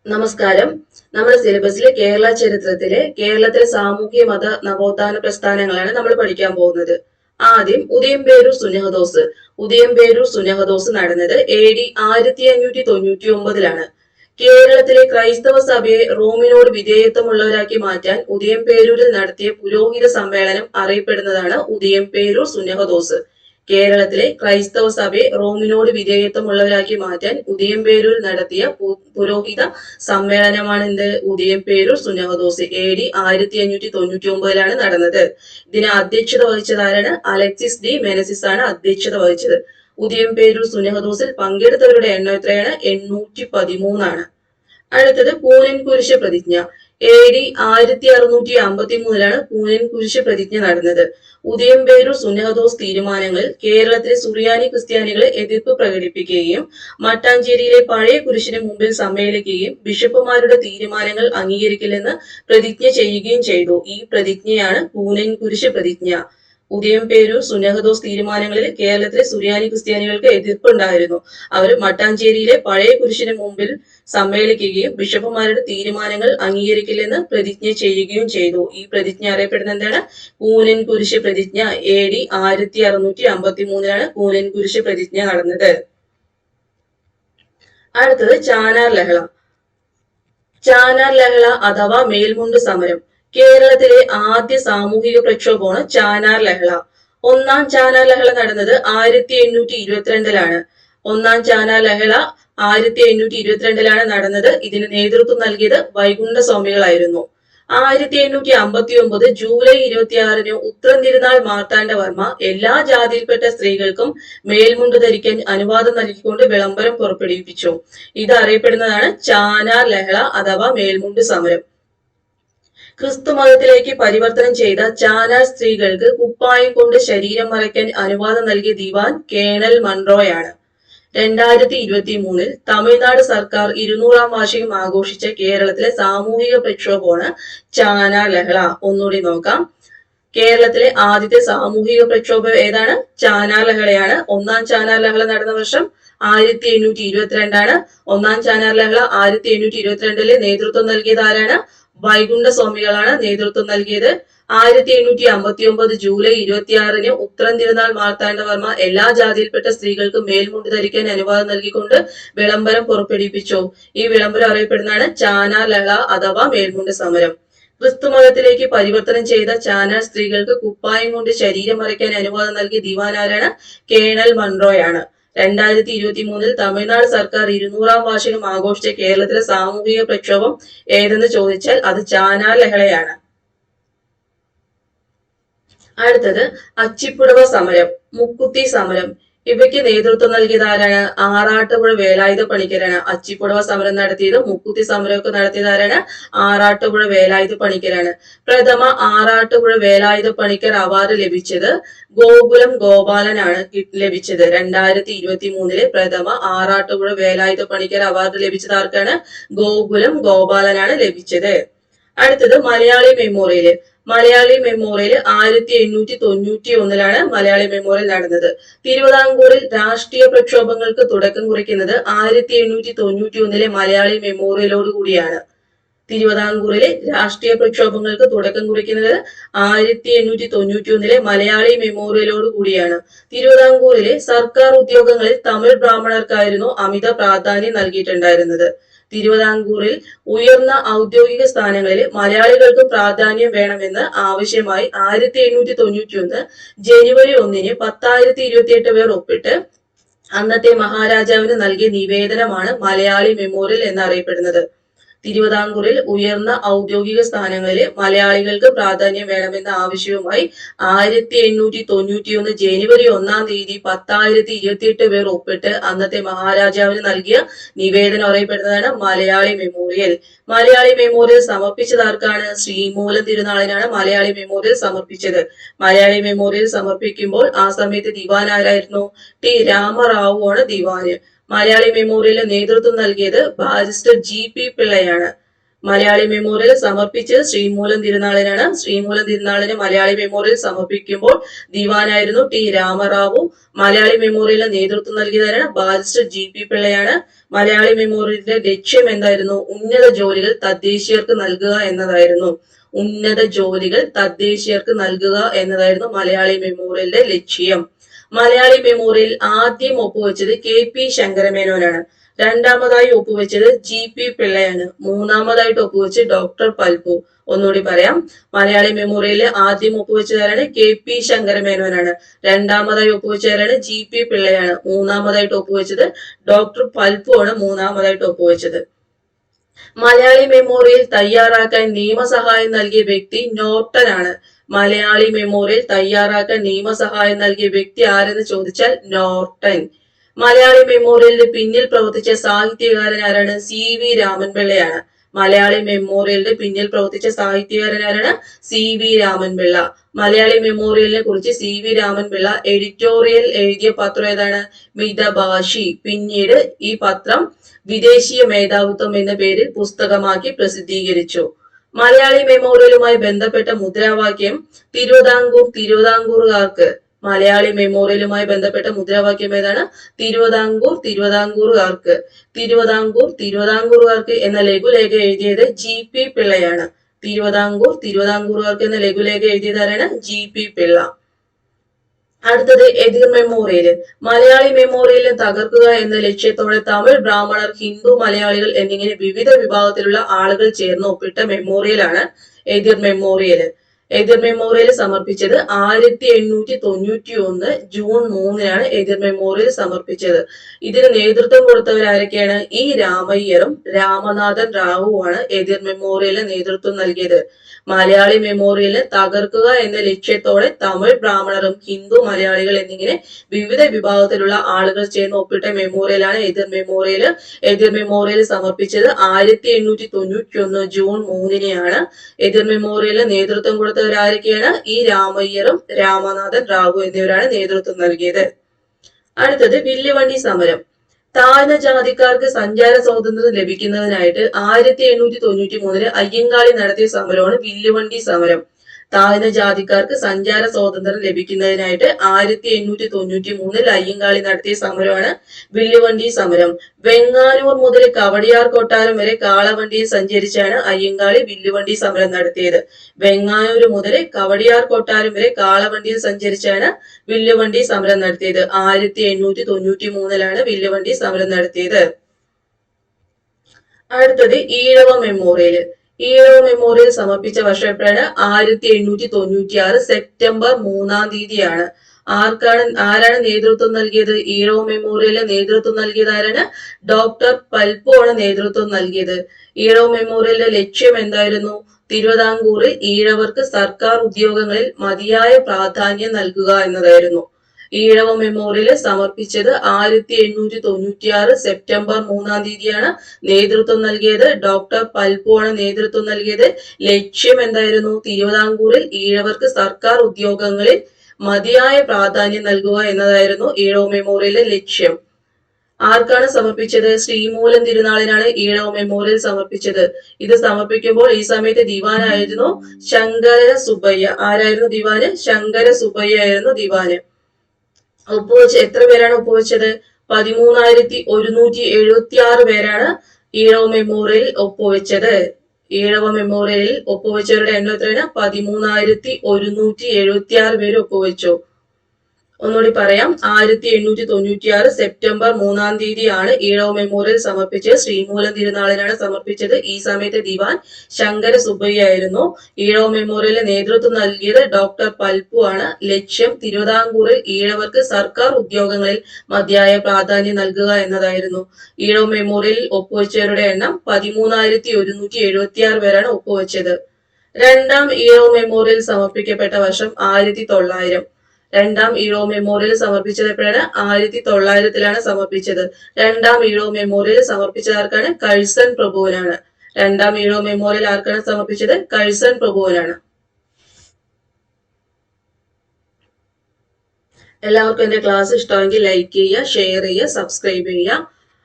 നമസ്കാരം. നമ്മുടെ സിലബസിലെ കേരള ചരിത്രത്തിലെ കേരളത്തിലെ സാമൂഹ്യ മത നവോത്ഥാന പ്രസ്ഥാനങ്ങളാണ് നമ്മൾ പഠിക്കാൻ പോകുന്നത്. ആദ്യം ഉദയംപേരൂർ സുന്നഹദോസ് നടന്നത് AD 1599 കേരളത്തിലെ ക്രൈസ്തവ സഭയെ റോമിനോട് വിധേയത്വമുള്ളവരാക്കി മാറ്റാൻ ഉദയംപേരൂരിൽ നടത്തിയ പുരോഹിത സമ്മേളനം അറിയപ്പെടുന്നതാണ് ഉദയംപേരൂർ സുന്നഹദോസ്. കേരളത്തിലെ ക്രൈസ്തവ സഭയെ റോമിനോട് വിധേയത്വമുള്ളവരാക്കി മാറ്റാൻ ഉദയംപേരൂരിൽ നടത്തിയ പുരോഹിത സമ്മേളനമാണ് ഉദയംപേരൂർ സുന്നഹദോസ്. AD 1599 നടന്നത്. ഇതിന് അധ്യക്ഷത വഹിച്ചത് ആരാണ്? അലക്സിസ് ഡി മെനസിസ് ആണ് അധ്യക്ഷത വഹിച്ചത്. ഉദയംപേരൂർ സുന്നഹദോസിൽ പങ്കെടുത്തവരുടെ എണ്ണം എത്രയാണ്? 813. അടുത്തത് പൂനൻ കുരിശ് പ്രതിജ്ഞ. AD 1653 പൂനൻ കുരിശ് പ്രതിജ്ഞ നടന്നത്. ഉദയംപേരൂർ സുന്നഹദോസ് തീരുമാനങ്ങളിൽ കേരളത്തിലെ സുറിയാനി ക്രിസ്ത്യാനികളെ എതിർപ്പ് പ്രകടിപ്പിക്കുകയും മട്ടാഞ്ചേരിയിലെ പഴയ കുരിശിന് മുമ്പിൽ സമ്മേളിക്കുകയും ബിഷപ്പുമാരുടെ തീരുമാനങ്ങൾ അംഗീകരിക്കില്ലെന്ന് പ്രതിജ്ഞ ചെയ്യുകയും ചെയ്തു. ഈ പ്രതിജ്ഞയാണ് പൂനൻ കുരിശ് പ്രതിജ്ഞ. ഉദയംപേരൂർ സുന്നഹദോസ് തീരുമാനങ്ങളിൽ കേരളത്തിലെ സുറിയാനി ക്രിസ്ത്യാനികൾക്ക് എതിർപ്പുണ്ടായിരുന്നു. അവർ മട്ടാഞ്ചേരിയിലെ പഴയ കുരിശിന് മുമ്പിൽ സമ്മേളിക്കുകയും ബിഷപ്പുമാരുടെ തീരുമാനങ്ങൾ അംഗീകരിക്കില്ലെന്ന് പ്രതിജ്ഞ ചെയ്യുകയും ചെയ്തു. ഈ പ്രതിജ്ഞ അറിയപ്പെടുന്ന എന്താണ്? പൂനൻ കുരിശ് പ്രതിജ്ഞ. AD 1653 പൂനൻ കുരിശ് പ്രതിജ്ഞ നടന്നത്. അടുത്തത് ചാനാർ ലഹള. ചാനാർ ലഹള അഥവാ മേൽമുണ്ട് സമരം കേരളത്തിലെ ആദ്യ സാമൂഹിക പ്രക്ഷോഭമാണ് ചാനാർ ലഹള. ഒന്നാം ചാനാർ ലഹള നടന്നത് 1822 ഒന്നാം ചാനാർ ലഹള 1822 നടന്നത്. ഇതിന് നേതൃത്വം നൽകിയത് വൈകുണ്ഠ സ്വാമികളായിരുന്നു. 1859 ജൂലൈ 26 ഉത്രം തിരുനാൾ മാർത്താണ്ഡവർമ്മ എല്ലാ ജാതിയിൽപ്പെട്ട സ്ത്രീകൾക്കും മേൽമുണ്ട് ധരിക്കാൻ അനുവാദം നൽകിക്കൊണ്ട് വിളംബരം പുറപ്പെടുവിപ്പിച്ചു. ഇത് അറിയപ്പെടുന്നതാണ് ചാനാർ ലഹള അഥവാ മേൽമുണ്ട് സമരം. ക്രിസ്തു മതത്തിലേക്ക് പരിവർത്തനം ചെയ്ത ചാനാർ സ്ത്രീകൾക്ക് കുപ്പായം കൊണ്ട് ശരീരം മറയ്ക്കാൻ അനുവാദം നൽകിയ ദിവാൻ കേണൽ മൺറോയാണ്. 2023 തമിഴ്നാട് സർക്കാർ 200-ാം വാർഷികം ആഘോഷിച്ച കേരളത്തിലെ സാമൂഹിക പ്രക്ഷോഭമാണ് ചാനാർ ലഹള. ഒന്നുകൂടി നോക്കാം. കേരളത്തിലെ ആദ്യത്തെ സാമൂഹിക പ്രക്ഷോഭം ഏതാണ്? ചാനാർ ലഹളയാണ്. ഒന്നാം ചാനാർ ലഹള നടന്ന വർഷം 1822 ഒന്നാം ചാനാർ ലഹള 1822 നേതൃത്വം നൽകിയത് ആരാണ്? വൈകുണ്ഠ സ്വാമികളാണ് നേതൃത്വം നൽകിയത്. 1859 ജൂലൈ 26 ഉത്രം തിരുനാൾ മാർത്താണ്ഡവർമ്മ എല്ലാ ജാതിയിൽപ്പെട്ട സ്ത്രീകൾക്കും മേൽമുണ്ട് ധരിക്കാൻ അനുവാദം നൽകിക്കൊണ്ട് വിളംബരം പുറപ്പെടുവിപ്പിച്ചു. ഈ വിളംബരം അറിയപ്പെടുന്നതാണ് ചാനാർ ലഹള അഥവാ മേൽമുണ്ട് സമരം. ക്രിസ്തുമതത്തിലേക്ക് പരിവർത്തനം ചെയ്ത ചാനാർ സ്ത്രീകൾക്ക് കുപ്പായം കൊണ്ട് ശരീരം മറയ്ക്കാൻ അനുവാദം നൽകിയ ദിവാൻ ആരാണ്? കേണൽ മൺറോയാണ്. 2023 തമിഴ്നാട് സർക്കാർ 200-ാം വാർഷികം ആഘോഷിച്ച കേരളത്തിലെ സാമൂഹിക പ്രക്ഷോഭം ഏതെന്ന് ചോദിച്ചാൽ അത് ചാനാർ ലഹളയാണ്. അടുത്തത് അച്ചിപ്പുടവ സമരം, മുക്കുത്തി സമരം. ഇവയ്ക്ക് നേതൃത്വം നൽകിയത് ആരാണ്? ആറാട്ടുപുഴ വേലായുധ പണിക്കരാണ്. അച്ചിപ്പുടവ സമരം നടത്തിയത് മുക്കുത്തി സമരമൊക്കെ നടത്തിയത് ആരാണ്? ആറാട്ടുപുഴ വേലായുധ പണിക്കരാണ്. പ്രഥമ ആറാട്ടുപുഴ വേലായുധ പണിക്കർ അവാർഡ് ലഭിച്ചത് ഗോകുലം ഗോപാലനാണ് ലഭിച്ചത്. 2023 പ്രഥമ ആറാട്ടുപുഴ വേലായുധ പണിക്കർ അവാർഡ് ലഭിച്ചത് ആർക്കാണ്? ഗോകുലം ഗോപാലനാണ് ലഭിച്ചത്. അടുത്തത് Malayali memorial. Malayali memorial 1891 Malayali memorial നടന്നത്. തിരുവിതാംകൂറിൽ രാഷ്ട്രീയ പ്രക്ഷോഭങ്ങൾക്ക് തുടക്കം കുറിക്കുന്നത് 1891 മലയാളി മെമ്മോറിയലോട് കൂടിയാണ്. തിരുവിതാംകൂറിലെ രാഷ്ട്രീയ പ്രക്ഷോഭങ്ങൾക്ക് തുടക്കം കുറിക്കുന്നത് 1891 മലയാളി മെമ്മോറിയലോട് കൂടിയാണ്. തിരുവിതാംകൂറിലെ സർക്കാർ ഉദ്യോഗങ്ങളിൽ തമിഴ് ബ്രാഹ്മണർക്കായിരുന്നു അമിത പ്രാധാന്യം നൽകിയിട്ടുണ്ടായിരുന്നത്. തിരുവിതാംകൂറിൽ ഉയർന്ന ഔദ്യോഗിക സ്ഥാനങ്ങളിൽ മലയാളികൾക്കും പ്രാധാന്യം വേണമെന്ന് ആവശ്യമായി 1891 ജനുവരി 1 10,028 പേർ ഒപ്പിട്ട് അന്നത്തെ മഹാരാജാവിന് നൽകിയ നിവേദനമാണ് മലയാളി മെമ്മോറിയൽ എന്നറിയപ്പെടുന്നത്. തിരുവിതാംകൂറിൽ ഉയർന്ന ഔദ്യോഗിക സ്ഥാനങ്ങളിൽ മലയാളികൾക്ക് പ്രാധാന്യം വേണമെന്ന ആവശ്യവുമായി 1891 ജനുവരി 1 10,028 പേർ ഒപ്പിട്ട് അന്നത്തെ മഹാരാജാവിന് നൽകിയ നിവേദനം അറിയപ്പെടുന്നതാണ് മലയാളി മെമ്മോറിയൽ. മലയാളി മെമ്മോറിയൽ സമർപ്പിച്ചത് ആർക്കാണ്? ശ്രീമൂലം തിരുനാളിനാണ് മലയാളി മെമ്മോറിയൽ സമർപ്പിച്ചത്. മലയാളി മെമ്മോറിയൽ സമർപ്പിക്കുമ്പോൾ ആ സമയത്ത് ദിവാൻ ആരായിരുന്നു? ടി രാമറാവു ആണ് ദിവാന്. മലയാളി മെമ്മോറിയലിന് നേതൃത്വം നൽകിയത് ബാരിസ്റ്റർ GP പിള്ളയാണ്. മലയാളി മെമ്മോറിയൽ സമർപ്പിച്ചത് ശ്രീമൂലം തിരുനാളിനാണ്. ശ്രീമൂലം തിരുനാളിന് മലയാളി മെമ്മോറിയൽ സമർപ്പിക്കുമ്പോൾ ദിവാനായിരുന്നു ടി രാമറാവു. മലയാളി മെമ്മോറിയലിന് നേതൃത്വം നൽകിയതാരാണ്? ബാരിസ്റ്റർ GP പിള്ളയാണ്. മലയാളി മെമ്മോറിയലിന്റെ ലക്ഷ്യം എന്തായിരുന്നു? ഉന്നത ജോലികൾ തദ്ദേശീയർക്ക് നൽകുക എന്നതായിരുന്നു. ഉന്നത ജോലികൾ തദ്ദേശീയർക്ക് നൽകുക എന്നതായിരുന്നു മലയാളി മെമ്മോറിയലിന്റെ ലക്ഷ്യം. മലയാളി മെമ്മോറിയൽ ആദ്യം ഒപ്പുവെച്ചത് KP ശങ്കരമേനോനാണ്. രണ്ടാമതായി ഒപ്പുവെച്ചത് GP പിള്ളയാണ്. മൂന്നാമതായിട്ട് ഒപ്പുവെച്ച് ഡോക്ടർ പൽപു. ഒന്നുകൂടി പറയാം. മലയാളി മെമ്മോറിയൽ ആദ്യം ഒപ്പുവെച്ചതാരാണ്? KP ശങ്കരമേനോനാണ്. രണ്ടാമതായി ഒപ്പുവെച്ചതാരാണ്? GP പിള്ളയാണ്. മൂന്നാമതായിട്ട് ഒപ്പുവെച്ചത് ഡോക്ടർ പൽപു ആണ് മൂന്നാമതായിട്ട് ഒപ്പുവെച്ചത്. മലയാളി മെമ്മോറിയൽ തയ്യാറാക്കാൻ നിയമസഹായം നൽകിയ വ്യക്തി നോർട്ടൺ ആണ്. മലയാളി മെമ്മോറിയൽ തയ്യാറാക്കാൻ നിയമസഹായം നൽകിയ വ്യക്തി ആരെന്ന് ചോദിച്ചാൽ നോർട്ടൺ. മലയാളി മെമ്മോറിയലിന് പിന്നിൽ പ്രവർത്തിച്ച സാഹിത്യകാരൻ ആരാണ്? CV രാമൻപിള്ളയാണ്. മലയാളി മെമ്മോറിയലിന് പിന്നിൽ പ്രവർത്തിച്ച സാഹിത്യകാരൻ ആരാണ്? CV രാമൻപിള്ള. മലയാളി മെമ്മോറിയലിനെ കുറിച്ച് CV രാമൻപിള്ള എഡിറ്റോറിയൽ എഴുതിയ പത്രം ഏതാണ്? മിതഭാഷി. പിന്നീട് ഈ പത്രം വിദേശീയ മേധാവിത്വം എന്ന പേരിൽ പുസ്തകമാക്കി പ്രസിദ്ധീകരിച്ചു. മലയാളി മെമ്മോറിയലുമായി ബന്ധപ്പെട്ട മുദ്രാവാക്യം തിരുവിതാംകൂറുകാർക്ക്. മലയാളി മെമ്മോറിയലുമായി ബന്ധപ്പെട്ട മുദ്രാവാക്യം ഏതാണ്? തിരുവിതാംകൂറുകാർക്ക്. തിരുവിതാംകൂറുകാർക്ക് എന്ന ലഘുലേഖ എഴുതിയത് GP പിള്ളയാണ്. തിരുവിതാംകൂറുകാർക്ക് എന്ന ലഘുലേഖ എഴുതിയത് ആരാണ്? GP പിള്ള. അടുത്തത് എതിർ മെമ്മോറിയല്. മലയാളി മെമ്മോറിയലിനെ തകർക്കുക എന്ന ലക്ഷ്യത്തോടെ തമിഴ്, ബ്രാഹ്മണർ, ഹിന്ദു, മലയാളികൾ എന്നിങ്ങനെ വിവിധ വിഭാഗത്തിലുള്ള ആളുകൾ ചേർന്ന് ഒപ്പിട്ട മെമ്മോറിയലാണ് എതിർ മെമ്മോറിയല്. എതിർ മെമ്മോറിയൽ സമർപ്പിച്ചത് 1891 ജൂൺ 3-നാണ് എതിർ മെമ്മോറിയൽ സമർപ്പിച്ചത്. ഇതിന് നേതൃത്വം കൊടുത്തവരാരൊക്കെയാണ്? E രാമയ്യറും രാമനാഥൻ റാവുവാണ് എതിർ മെമ്മോറിയലിന് നേതൃത്വം നൽകിയത്. മലയാളി മെമ്മോറിയലിനെ തകർക്കുക എന്ന ലക്ഷ്യത്തോടെ തമിഴ്, ബ്രാഹ്മണരും, ഹിന്ദു, മലയാളികൾ എന്നിങ്ങനെ വിവിധ വിഭാഗത്തിലുള്ള ആളുകൾ ചേർന്ന് ഒപ്പിട്ട മെമ്മോറിയലാണ് എതിർ മെമ്മോറിയൽ. എതിർ മെമ്മോറിയൽ സമർപ്പിച്ചത് 1891 ജൂൺ 3-നെയാണ്. എതിർ മെമ്മോറിയലിന് നേതൃത്വം കൊടുത്തവരാരൊക്കെയാണ്? E രാമയ്യറും രാമനാഥൻ റാവു എന്നിവരാണ് നേതൃത്വം നൽകിയത്. അടുത്തത് വില്ലുവണ്ടി സമരം. താഴ്ന്ന ജാതിക്കാർക്ക് സഞ്ചാര സ്വാതന്ത്ര്യം ലഭിക്കുന്നതിനായിട്ട് 1893 അയ്യങ്കാളി നടത്തിയ സമരമാണ് വില്ലുവണ്ടി സമരം. താഴ്ന്ന ജാതിക്കാർക്ക് സഞ്ചാര സ്വാതന്ത്ര്യം ലഭിക്കുന്നതിനായിട്ട് 1893 അയ്യങ്കാളി നടത്തിയ സമരമാണ് വില്ലുവണ്ടി സമരം. വെങ്ങാനൂർ മുതൽ കവടിയാർ കൊട്ടാരം വരെ കാളവണ്ടിയിൽ സഞ്ചരിച്ചാണ് അയ്യങ്കാളി വില്ലുവണ്ടി സമരം നടത്തിയത്. വെങ്ങാനൂർ മുതൽ കവടിയാർ കൊട്ടാരം വരെ കാളവണ്ടിയിൽ സഞ്ചരിച്ചാണ് വില്ലുവണ്ടി സമരം നടത്തിയത്. 1893 വില്ലുവണ്ടി സമരം നടത്തിയത്. അടുത്തത് ഈഴവ മെമ്മോറിയൽ. ഈഴവ മെമ്മോറിയൽ സമർപ്പിച്ച വർഷം എപ്പോഴാണ്? 1896 സെപ്റ്റംബർ 3-ആണ്. ആരാണ് നേതൃത്വം നൽകിയത്? ഈഴവ മെമ്മോറിയലിന് നേതൃത്വം നൽകിയത് ആരാണ്? ഡോക്ടർ പൽപു ആണ് നേതൃത്വം നൽകിയത്. ഈഴവ മെമ്മോറിയലിന്റെ ലക്ഷ്യം എന്തായിരുന്നു? തിരുവിതാംകൂറിൽ ഈഴവർക്ക് സർക്കാർ ഉദ്യോഗങ്ങളിൽ മതിയായ പ്രാധാന്യം നൽകുക എന്നതായിരുന്നു. ഈഴവ മെമ്മോറിയൽ സമർപ്പിച്ചത് 1896 സെപ്റ്റംബർ 3-ആണ്. നേതൃത്വം നൽകിയത് ഡോക്ടർ പൽപു ആണ് നേതൃത്വം നൽകിയത്. ലക്ഷ്യം എന്തായിരുന്നു? തിരുവിതാംകൂറിൽ ഈഴവർക്ക് സർക്കാർ ഉദ്യോഗങ്ങളിൽ മതിയായ പ്രാധാന്യം നൽകുക എന്നതായിരുന്നു ഈഴവ മെമ്മോറിയലിന്റെ ലക്ഷ്യം. ആർക്കാണ് സമർപ്പിച്ചത്? ശ്രീമൂലം തിരുനാളിനാണ് ഈഴവ മെമ്മോറിയൽ സമർപ്പിച്ചത്. ഇത് സമർപ്പിക്കുമ്പോൾ ഈ സമയത്ത് ദിവാനായിരുന്നു ശങ്കര സുബ്ബയ്യ. ആരായിരുന്നു ദിവാന്? ശങ്കര സുബ്ബയ്യ ആയിരുന്നു ദിവാന്. ഒപ്പുവെച്ച് എത്ര പേരാണ് ഒപ്പുവെച്ചത്? 13,176 പേരാണ് ഈഴവ മെമ്മോറിയൽ ഒപ്പുവെച്ചത്. ഈഴവ മെമ്മോറിയലിൽ ഒപ്പുവെച്ചവരുടെ എണ്ണം എത്രയാണ്? 13,176 പേര് ഒപ്പുവെച്ചു. ഒന്നുകൂടി പറയാം. 1896 സെപ്റ്റംബർ 3-ആണ് ഈഴവ മെമ്മോറിയൽ സമർപ്പിച്ചത്. ശ്രീമൂലം തിരുനാളിനാണ് സമർപ്പിച്ചത്. ഈ സമയത്ത് ദിവാൻ ശങ്കര സുബ്ബയ്യ ആയിരുന്നു. ഈഴവ മെമ്മോറിയലിന് നേതൃത്വം നൽകിയത് ഡോക്ടർ പൽപു ആണ്. ലക്ഷ്യം തിരുവിതാംകൂറിൽ ഈഴവർക്ക് സർക്കാർ ഉദ്യോഗങ്ങളിൽ മതിയായ പ്രാധാന്യം നൽകുക എന്നതായിരുന്നു. ഈഴവ മെമ്മോറിയലിൽ ഒപ്പുവെച്ചവരുടെ എണ്ണം 13,176 പേരാണ് ഒപ്പുവെച്ചത്. രണ്ടാം ഈഴവ മെമ്മോറിയൽ സമർപ്പിക്കപ്പെട്ട വർഷം 1900. രണ്ടാം ഈഴവ മെമ്മോറിയൽ സമർപ്പിച്ചത് എപ്പോഴാണ്? 1900-ലാണ് സമർപ്പിച്ചത്. രണ്ടാം ഈഴവ മെമ്മോറിയൽ സമർപ്പിച്ചത് ആർക്കാണ്? കഴ്സൺ പ്രഭുവിനാണ്. രണ്ടാം ഈഴവ മെമ്മോറിയൽ ആർക്കാണ് സമർപ്പിച്ചത്? കഴ്സൺ പ്രഭുവിനാണ്. എല്ലാവർക്കും എന്റെ ക്ലാസ് ഇഷ്ടമെങ്കിൽ ലൈക്ക് ചെയ്യുക, ഷെയർ ചെയ്യുക, സബ്സ്ക്രൈബ് ചെയ്യുക.